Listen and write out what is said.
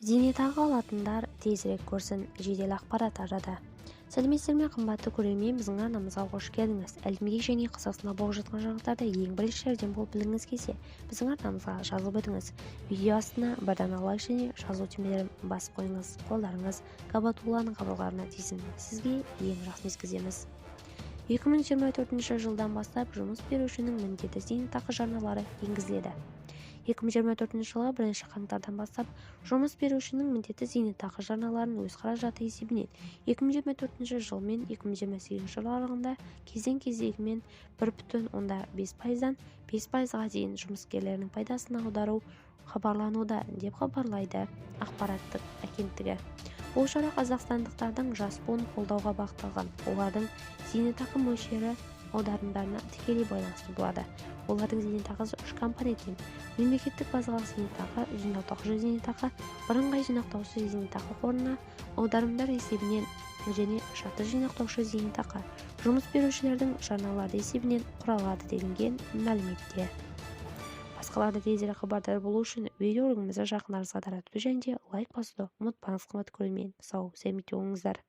Зейнетақы алатындар тезірек көрсін, жедел ақпарат арада. Сәлеметсіздер ме, қымбатты көрермен, біздің арнамызға қош келдіңіз. Әлемдегі және Қазақстанда болып жатқан жаңалықтарды ең бірінші жерден болып білгіңіз келсе, біздің арнамызға жазылып өтіңіз. Видео астына бір дана лайк және жазу түймелерін басып қойыңыз. Қолдарыңыз Кабатулланың қабырғаларына тисін. Сізге ең жақсы жеткіземіз. 2024 жылдан бастап жұмыс берушінің міндетті зейнетақы жарналары енгізіледі. 2024 жылы 1 қаңтардан бастап жұмыс берушінің міндетті зейнетақы жарналарын өз қаражаты есебінен 2024 жыл мен 2028 жыл аралығында кезең-кезегімен 1,5%-дан 5%-ға дейін жұмыскерлерінің пайдасына аудару хабарлануда, деп хабарлайды ақпараттық агенттігі. Бұл шара қазақстандықтардың жас буын қолдауға бағытталған. Олардың зейнетақы мөлшері аударымдарына тікелей байланысты болады. Олардың зейнетақысы 3 компоненттен: мемлекеттік базалық зейнетақы, жинақтаушы зейнетақы, бірыңғай жинақтаушы зейнетақы қорына аударымдар есебінен және шартты жинақтаушы зейнетақы жұмыс берушілердің жарналары есебінен құралады делінген мәліметте. Басқаларды тезірек хабардар болу үшін видеоролигімізді жақындарыңызға таратуды және лайк басуды ұмытпаңыз, қымбатты көрермен. Сау, сәлемет болыңыздар.